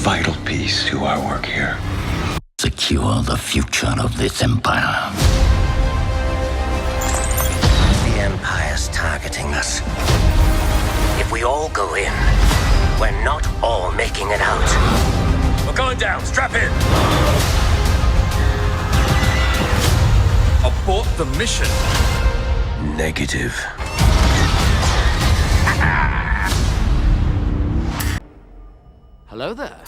vital piece to our work here. Secure the future of this empire. The Empire's targeting us. If we all go in, we're not all making it out. We're going down. Strap in. Abort the mission. Negative. Hello there.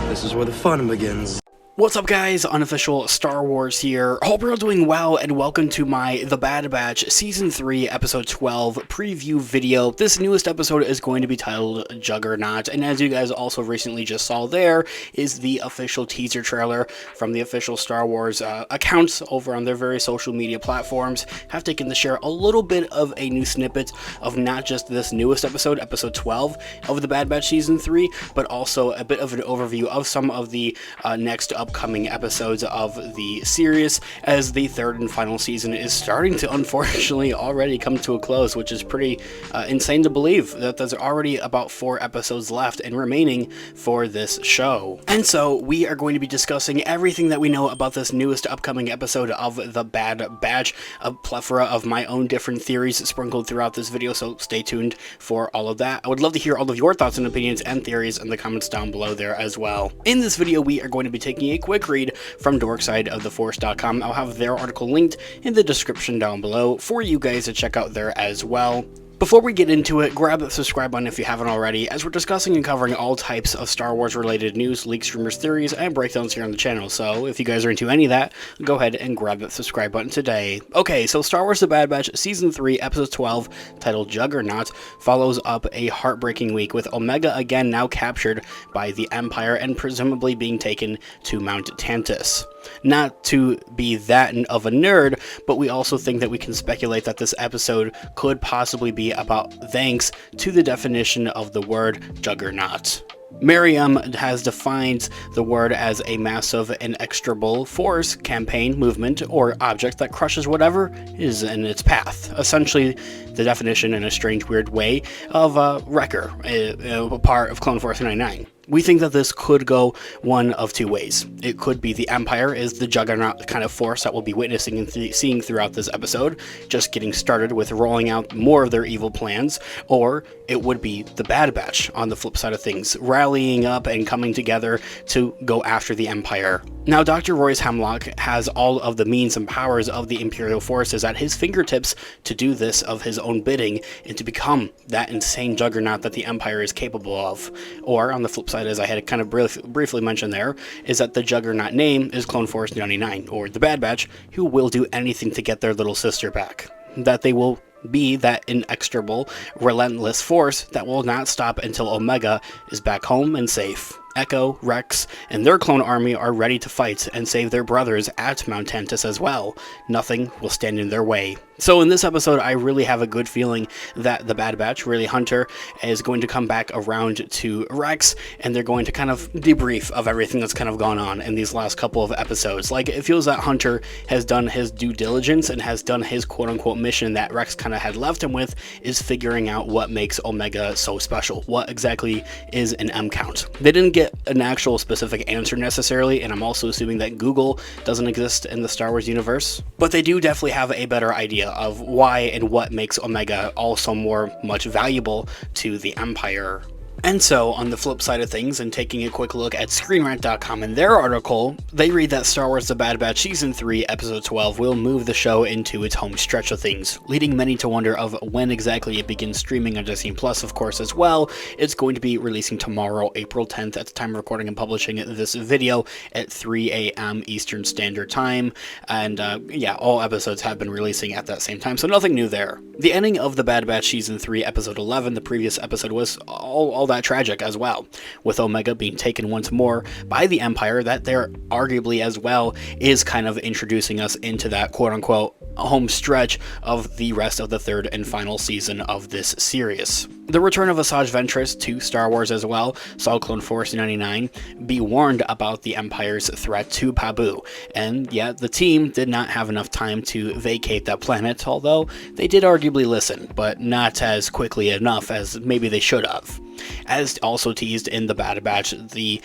This is where the fun begins. What's up, guys? Unofficial Star Wars here. Hope you're all doing well, and welcome to my The Bad Batch Season 3, Episode 12 preview video. This newest episode is going to be titled Juggernaut, and as you guys also recently just saw, there is the official teaser trailer from the official Star Wars accounts over on their various social media platforms. Have taken to share a little bit of a new snippet of not just this newest episode, Episode 12 of The Bad Batch Season 3, but also a bit of an overview of some of the next upcoming episodes of the series, as the third and final season is starting to unfortunately already come to a close, which is pretty insane to believe that there's already about 4 episodes left and remaining for this show. And so we are going to be discussing everything that we know about this newest upcoming episode of The Bad Batch, a plethora of my own different theories sprinkled throughout this video, so stay tuned for all of that. I would love to hear all of your thoughts and opinions and theories in the comments down below there as well. In this video, we are going to be taking a quick read from dorksideoftheforce.com. I'll have their article linked in the description down below for you guys to check out there as well. Before we get into it, grab the subscribe button if you haven't already, as we're discussing and covering all types of Star Wars related news, leaks, rumors, theories, and breakdowns here on the channel, so if you guys are into any of that, go ahead and grab that subscribe button today. Okay, so Star Wars The Bad Batch Season 3, Episode 12, titled Juggernaut, follows up a heartbreaking week with Omega again now captured by the Empire and presumably being taken to Mount Tantus. Not to be that of a nerd, but we also think that we can speculate that this episode could possibly be about thanks to the definition of the word juggernaut. Merriam has defined the word as a massive inexorable force, campaign, movement, or object that crushes whatever is in its path. Essentially, the definition in a strange, weird way of Wrecker, a part of Clone Force 99. We think that this could go one of two ways. It could be the Empire is the juggernaut kind of force that we'll be witnessing and seeing throughout this episode, just getting started with rolling out more of their evil plans, or it would be the Bad Batch on the flip side of things, rallying up and coming together to go after the Empire. Now, Dr. Royce Hemlock has all of the means and powers of the Imperial forces at his fingertips to do this of his own bidding and to become that insane juggernaut that the Empire is capable of. Or, on the flip side, as I had kind of briefly mentioned there, is that the juggernaut name is Clone Force 99, or the Bad Batch, who will do anything to get their little sister back. That they will be that inexorable, relentless force that will not stop until Omega is back home and safe. Echo, Rex, and their clone army are ready to fight and save their brothers at Mount Tantus as well. Nothing will stand in their way. So in this episode, I really have a good feeling that the Bad Batch, really Hunter, is going to come back around to Rex, and they're going to kind of debrief of everything that's kind of gone on in these last couple of episodes. Like, it feels that Hunter has done his due diligence and has done his quote-unquote mission that Rex kind of had left him with, is figuring out what makes Omega so special. What exactly is an M count? They didn't get an actual specific answer necessarily, and I'm also assuming that Google doesn't exist in the Star Wars universe, but they do definitely have a better idea of why and what makes Omega also much valuable to the Empire. And so, on the flip side of things, and taking a quick look at ScreenRant.com in their article, they read that Star Wars The Bad Batch Season 3, Episode 12 will move the show into its home stretch of things, leading many to wonder of when exactly it begins streaming on Disney Plus, of course, as well. It's going to be releasing tomorrow, April 10th, at the time of recording and publishing this video at 3 a.m. Eastern Standard Time, and yeah, all episodes have been releasing at that same time, so nothing new there. The ending of The Bad Batch Season 3, Episode 11, the previous episode, was all that tragic as well, with Omega being taken once more by the Empire, that there arguably as well is kind of introducing us into that quote-unquote home stretch of the rest of the third and final season of this series. The return of Asajj Ventress to Star Wars as well saw Clone Force 99 be warned about the Empire's threat to Pabu, and yet the team did not have enough time to vacate that planet, although they did arguably listen, but not as quickly enough as maybe they should have. As also teased in the Bad Batch, the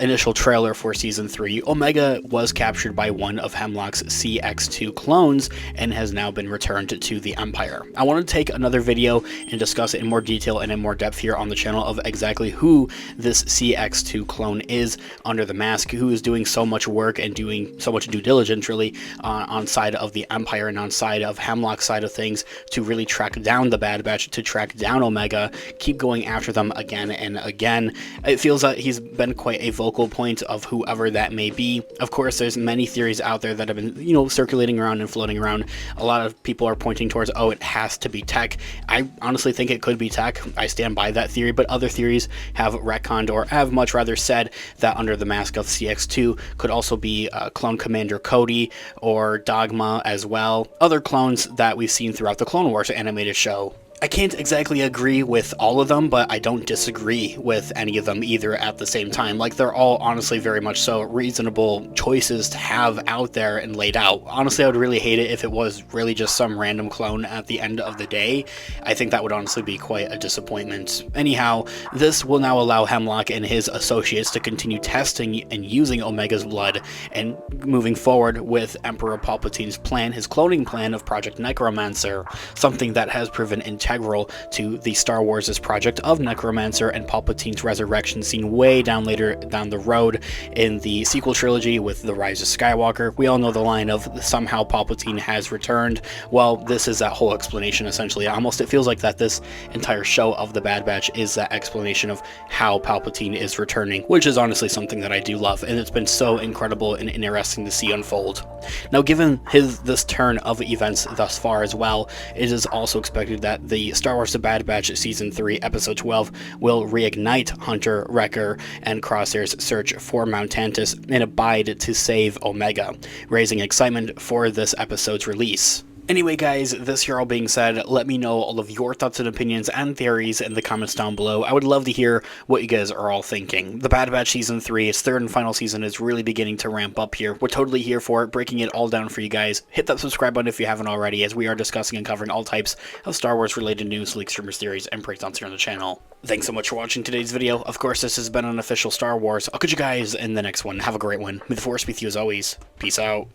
initial trailer for Season 3, Omega was captured by one of Hemlock's CX2 clones and has now been returned to the Empire. I want to take another video and discuss it in more detail and in more depth here on the channel of exactly who this CX2 clone is under the mask, who is doing so much work and doing so much due diligence really on side of the Empire and on side of Hemlock's side of things to really track down the Bad Batch, to track down Omega, keep going after them again and again. It feels that he's been quite a vocal point of whoever that may be. Of course, there's many theories out there that have been, circulating around and floating around. A lot of people are pointing towards, oh, it has to be Tech. I honestly think it could be Tech. I stand by that theory, but other theories have retconned or have much rather said that under the mask of CX2 could also be Clone Commander Cody or Dogma as well. Other clones that we've seen throughout the Clone Wars animated show. I can't exactly agree with all of them, but I don't disagree with any of them either at the same time. Like, they're all honestly very much so reasonable choices to have out there and laid out. Honestly, I would really hate it if it was really just some random clone at the end of the day. I think that would honestly be quite a disappointment. Anyhow, this will now allow Hemlock and his associates to continue testing and using Omega's blood and moving forward with Emperor Palpatine's plan, his cloning plan of Project Necromancer, something that has proven integral to the Star Wars' project of Necromancer and Palpatine's resurrection seen way later down the road in the sequel trilogy with The Rise of Skywalker. We all know the line of somehow Palpatine has returned. Well, this is that whole explanation essentially. Almost it feels like that this entire show of the Bad Batch is that explanation of how Palpatine is returning, which is honestly something that I do love, and it's been so incredible and interesting to see unfold. Now, given this turn of events thus far as well, it is also expected that the Star Wars The Bad Batch Season 3 Episode 12 will reignite Hunter, Wrecker, and Crosshair's search for Mount Tantus and abide to save Omega, raising excitement for this episode's release. Anyway guys, this here all being said, let me know all of your thoughts and opinions and theories in the comments down below. I would love to hear what you guys are all thinking. The Bad Batch Season 3, its third and final season, is really beginning to ramp up here. We're totally here for it, breaking it all down for you guys. Hit that subscribe button if you haven't already, as we are discussing and covering all types of Star Wars related news, leaks, rumors, theories, and breakdowns here on the channel. Thanks so much for watching today's video. Of course, this has been an official Star Wars. I'll catch you guys in the next one. Have a great one. May the Force be with you as always. Peace out.